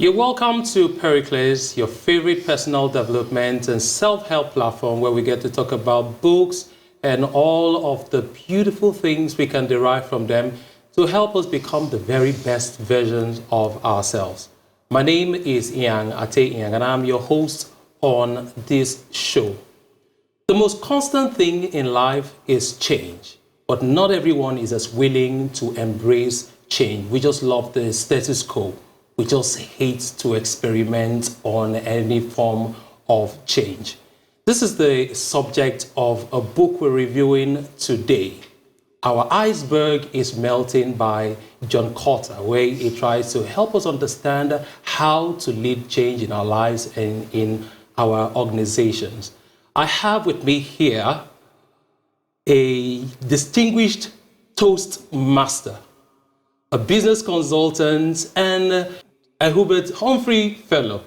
You're welcome to Periclez, your favorite personal development and self-help platform where we get to talk about books and all of the beautiful things we can derive from them to help us become the very best versions of ourselves. My name is Inyang, and I'm your host on this show. The most constant thing in life is change, but not everyone is as willing to embrace change. We just love the status quo. We just hate to experiment on any form of change. This is the subject of a book we're reviewing today. Our Iceberg is Melting by John Kotter, where he tries to help us understand how to lead change in our lives and in our organizations. I have with me here a distinguished Toastmaster, a business consultant, and a Hubert Humphrey fellow,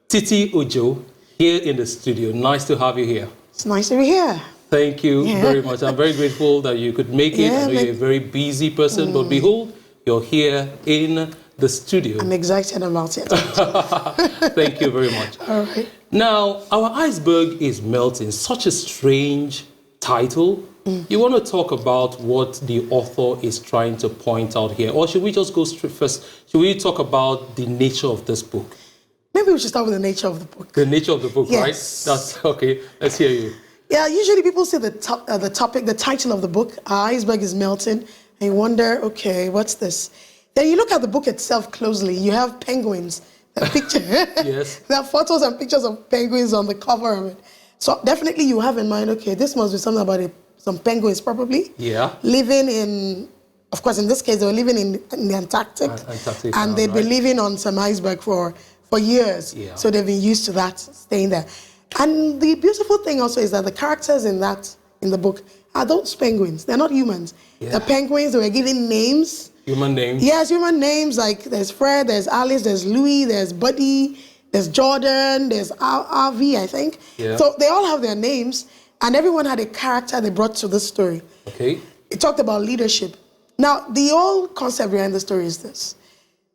Titi Ojo, here in the studio. Nice to have you here. It's nice to be here. Thank you very much. I'm very grateful that you could make it. I know you're a very busy person, but behold, you're here in the studio. I'm excited about it. Thank you very much. All right. Now, our iceberg is melting. Such a strange title. You want to talk about what the author is trying to point out here? Or should we just go straight first? Should we talk about the nature of this book? Maybe we should start with the nature of the book. The nature of the book, Yes. right? That's okay. Let's hear you. Yeah, usually people see the topic, the title of the book, Our Iceberg is Melting, and you wonder, okay, what's this? Then you look at the book itself closely. You have penguins. The picture. Yes. There are photos and pictures of penguins on the cover of it. So definitely you have in mind, okay, this must be something about some penguins probably. Yeah. Living in, of course, in this case, they were living in the Antarctic. And they'd been living on some iceberg for years. Yeah. So they've been used to that, staying there. And the beautiful thing also is that the characters in the book are those penguins. They're not humans. Yeah. The penguins, they were given names. Human names? Yes, human names. Like there's Fred, there's Alice, there's Louis, there's Buddy, there's Jordan, there's RV, I think. Yeah. So they all have their names, and everyone had a character they brought to the story. Okay. It talked about leadership. Now, the whole concept behind the story is this.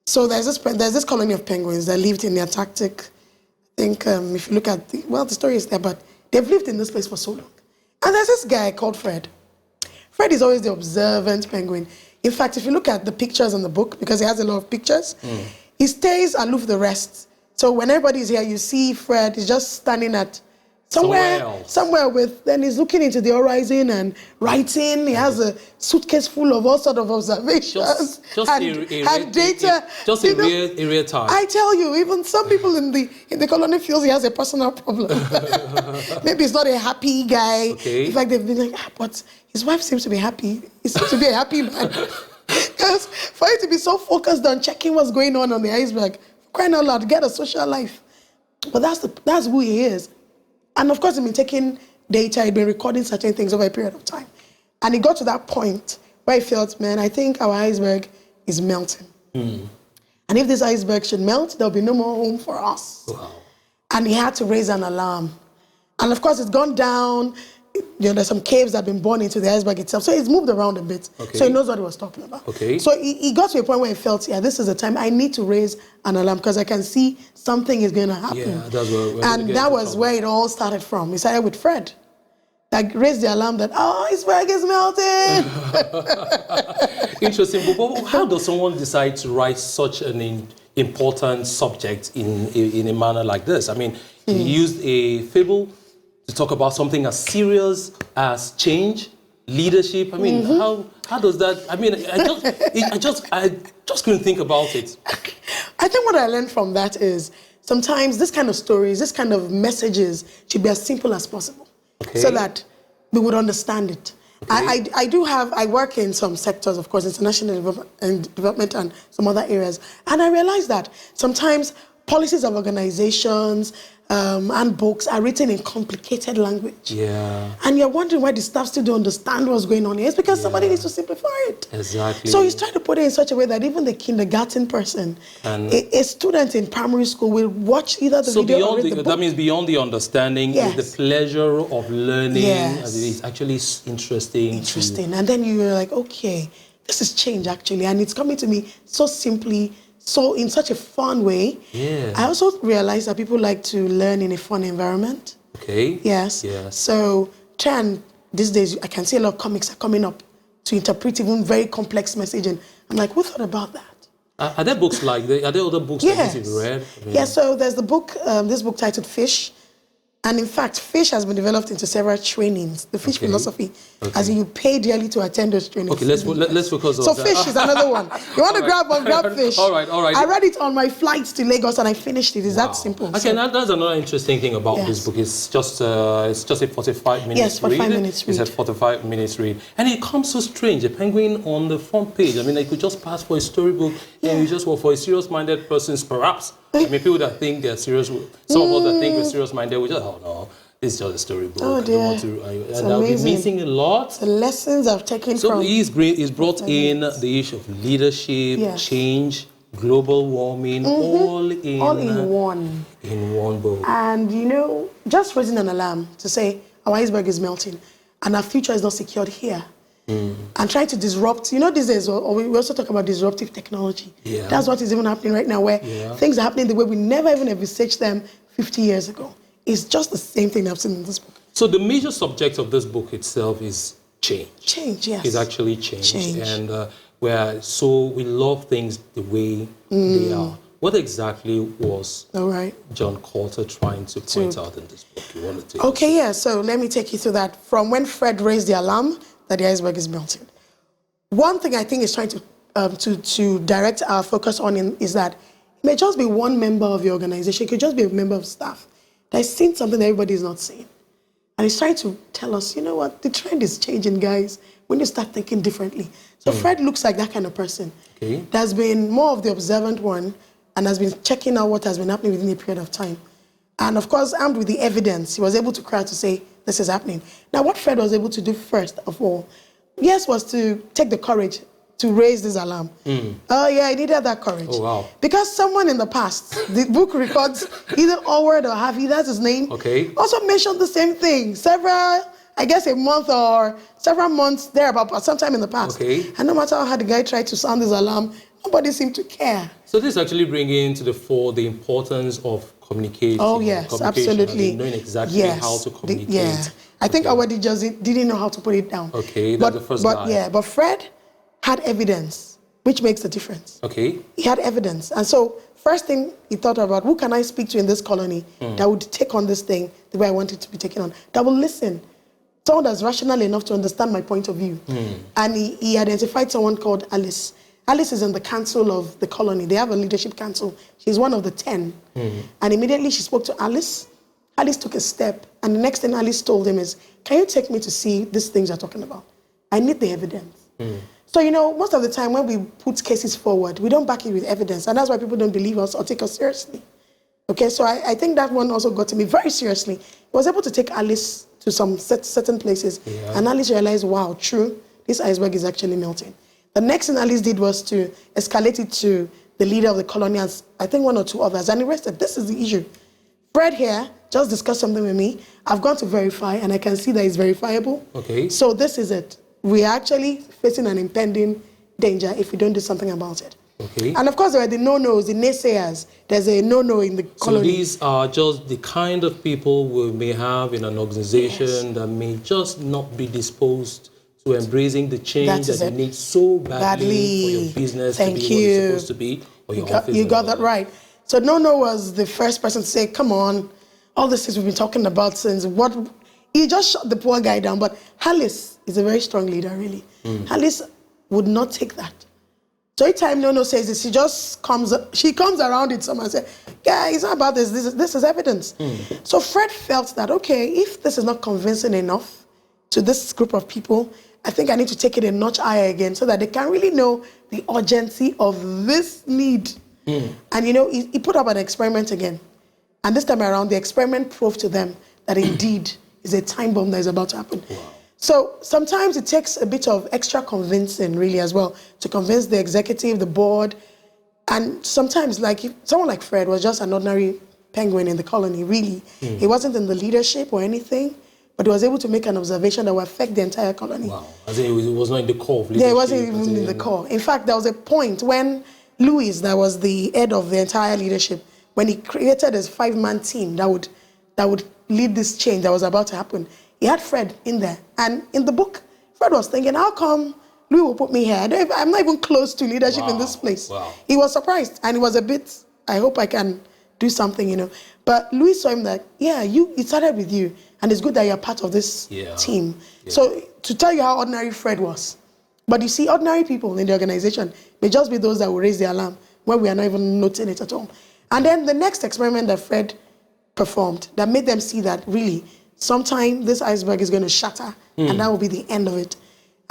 So there's this colony of penguins that lived in the Antarctic. I think if you look at the story is there, but they've lived in this place for so long. And there's this guy called Fred. Fred is always the observant penguin. In fact, if you look at the pictures in the book, because he has a lot of pictures, he stays aloof the rest. So when everybody's here, you see Fred is just standing at somewhere then he's looking into the horizon and writing. He has a suitcase full of all sort of observations and data. Just in real time. I tell you, even some people in the colony feels he has a personal problem. Maybe he's not a happy guy. Okay. In fact, they've been like, but his wife seems to be happy. He seems to be a happy man. Because for you to be so focused on checking what's going on the iceberg, crying out loud, get a social life. But that's who he is. And of course, he'd been taking data, he'd been recording certain things over a period of time. And he got to that point where he felt, man, I think our iceberg is melting. And if this iceberg should melt, there'll be no more home for us. Wow. And he had to raise an alarm. And of course, it's gone down. There's some caves that have been born into the iceberg itself. So it's moved around a bit. Okay. So he knows what he was talking about. Okay. So he got to a point where he felt, yeah, this is the time I need to raise an alarm because I can see something is going to happen. Yeah, that's where and that was where it all started from. He started with Fred. Like, raised the alarm that, iceberg is melting. Interesting. But how does someone decide to write such an important subject in a manner like this? I mean, he used a fable to talk about something as serious as change, leadership. I mean, how does that? I mean, I just couldn't think about it. I think what I learned from that is sometimes this kind of stories, this kind of messages should be as simple as possible, so that we would understand it. Okay. I work in some sectors, of course, international development and some other areas, and I realized that sometimes policies of organizations and books are written in complicated language. Yeah. And you're wondering why the staff still don't understand what's going on here. It's because somebody needs to simplify it. Exactly. So he's trying to put it in such a way that even the kindergarten person, a student in primary school will watch either the video or read the book. That means beyond the understanding, is the pleasure of learning. Yes. It's actually interesting. And then you're like, okay, this is change actually. And it's coming to me so simply, so in such a fun way. Yeah. I also realized that people like to learn in a fun environment. Okay. Yes. Yes. So these days I can see a lot of comics are coming up to interpret even very complex messaging. I'm like, who thought about that? Are there books like that? Are there other books Yes. that you've read? I mean, Yeah, so there's the book, this book titled Fish. And in fact, Fish has been developed into several trainings. The Fish philosophy, as in you pay dearly to attend those trainings. Okay, let's focus on so that. Fish is another one. You want to grab one, grab Fish. All right. I read it on my flight to Lagos and I finished it. It's that simple. Okay, so. that's another interesting thing about this book. It's just a 45 minutes Yes, 45 read. minutes read. It's a 45 minutes read. And it comes so strange, a penguin on the front page. I mean, it could just pass for a storybook and you just, well, for a serious-minded person, perhaps. I mean, people that think they're serious, some of us that think we're serious-minded, we just, oh no. It's just a storybook. Oh dear. And I'll be missing a lot. The lessons I've taken from... So he's brought in the issue of leadership, change, global warming, all in one. In one book. And you know, just raising an alarm to say our iceberg is melting and our future is not secured here. And trying to disrupt, you know, these days, or we also talk about disruptive technology. Yeah. That's what is even happening right now, where things are happening the way we never even envisaged them 50 years ago. It's just the same thing I've seen in this book. So the major subject of this book itself is change. Change, yes. It's actually change. And we love things the way they are. What exactly was John Kotter trying to point out in this book? You want to take Okay, yeah, so let me take you through that. From when Fred raised the alarm that the iceberg is melting. One thing I think is trying to direct our focus on is that it may just be one member of your organization, it could just be a member of staff that's seen something that everybody is not seeing. And he's trying to tell us, you know what, the trend is changing, guys, when you start thinking differently. So Fred looks like that kind of person. That's been more of the observant one and has been checking out what has been happening within a period of time. And of course, armed with the evidence, he was able to cry to say, this is happening. Now, what Fred was able to do first of all, was to take the courage to raise this alarm. Oh yeah, he needed that courage. Oh wow. Because someone in the past, the book records either Allward or Harvey, that's his name, also mentioned the same thing a month or several months there, but sometime in the past. And no matter how hard the guy tried to sound his alarm, nobody seemed to care. So this is actually bringing to the fore the importance of communicating. Oh yes, absolutely. Knowing exactly how to communicate. I think Allward just didn't know how to put it down. That's the first guy. But Fred had evidence, which makes the difference. He had evidence. And so first thing he thought about, who can I speak to in this colony that would take on this thing the way I want it to be taken on, that will listen. Someone that's rational enough to understand my point of view. And he identified someone called Alice. Alice is in the council of the colony. They have a leadership council. She's one of the 10. And immediately she spoke to Alice. Alice took a step. And the next thing Alice told him is, can you take me to see these things you're talking about? I need the evidence. So, you know, most of the time when we put cases forward, we don't back it with evidence. And that's why people don't believe us or take us seriously. Okay, so I think that one also got to me very seriously. He was able to take Alice to some certain places. And Alice realized, wow, true, this iceberg is actually melting. The next thing Alice did was to escalate it to the leader of the colony and I think one or two others. And he rested, this is the issue. Fred here just discussed something with me. I've gone to verify and I can see that it's verifiable. So this is it. We're actually facing an impending danger if we don't do something about it. And of course, there are the no-nos, the naysayers. There's a no-no in the colony. So these are just the kind of people we may have in an organization that may just not be disposed to embracing the change that you need so badly for your business to be what it's supposed to be. Or your office you got that right. So no was the first person to say, come on, all this things we've been talking about since what... He just shut the poor guy down, but Alice is a very strong leader, really. Alice would not take that. So every time No says this, she comes around it someone and says, yeah, it's not about this is evidence. So Fred felt that, okay, if this is not convincing enough to this group of people, I think I need to take it a notch higher again so that they can really know the urgency of this need. And you know, he put up an experiment again. And this time around, the experiment proved to them that indeed, is a time bomb that is about to happen. So sometimes it takes a bit of extra convincing, really, as well, to convince the executive, the board. And sometimes, like, someone like Fred was just an ordinary penguin in the colony, really. He wasn't in the leadership or anything, but he was able to make an observation that will affect the entire colony. Wow. As in, it was not in the core of leadership. Yeah, it wasn't even in the core. In fact, there was a point when Louis, that was the head of the entire leadership, when he created his 5-man team that would lead this change that was about to happen, he had Fred in there. And in the book, Fred was thinking, how come Louis will put me here? I'm not even close to leadership in this place. Wow. He was surprised, and he was a bit, I hope I can do something, you know. But Louis saw him that, it started with you, and it's good that you're part of this team. Yeah. So to tell you how ordinary Fred was. But you see, ordinary people in the organization may just be those that will raise the alarm when we are not even noting it at all. And then the next experiment that Fred performed that made them see that really, sometime this iceberg is going to shatter, and that will be the end of it.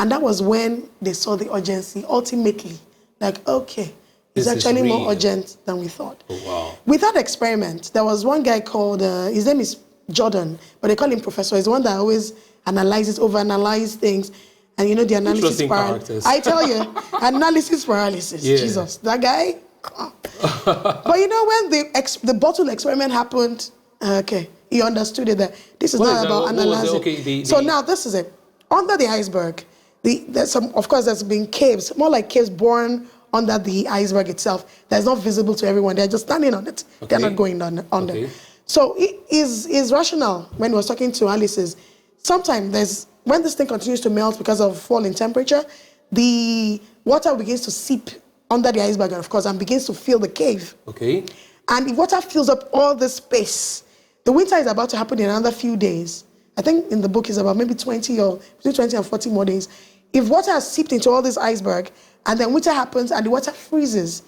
And that was when they saw the urgency, ultimately. Like, okay, it's actually more urgent than we thought. Oh, wow. With that experiment, there was one guy called, his name is Jordan, but they call him Professor. He's the one that always overanalyzes things. And you know the analysis paralysis. I tell you, analysis paralysis. Yeah. Jesus, that guy. But you know when the bottle experiment happened, he understood it that this is not about analyzing. So now this is it. Under the iceberg, there's been caves, more like caves born under the iceberg itself. That's not visible to everyone. They're just standing on it. Okay. They're not going under. Okay. So it is rational when he was talking to Alice's. Sometimes when this thing continues to melt because of fall in temperature, the water begins to seep under the iceberg, of course, and begins to fill the cave. Okay. And if water fills up all this space, the winter is about to happen in another few days. I think in the book is about maybe between 20 and 40 more days. If water has seeped into all this iceberg, and then winter happens and the water freezes,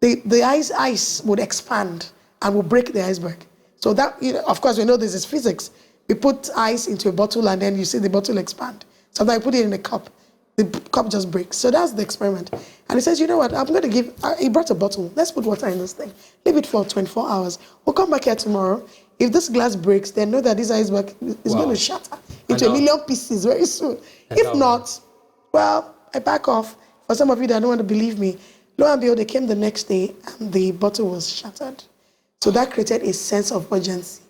the ice would expand and will break the iceberg. So that, of course, we know this is physics. We put ice into a bottle and then you see the bottle expand. Sometimes I put it in a cup. The cup just breaks. So that's the experiment. And he says, you know what, I'm going to give, he brought a bottle. Let's put water in this thing. Leave it for 24 hours. We'll come back here tomorrow. If this glass breaks, then know that this iceberg is going to shatter into a million pieces very soon. If not, well, I back off. For some of you that don't want to believe me, lo and behold, they came the next day and the bottle was shattered. So that created a sense of urgency.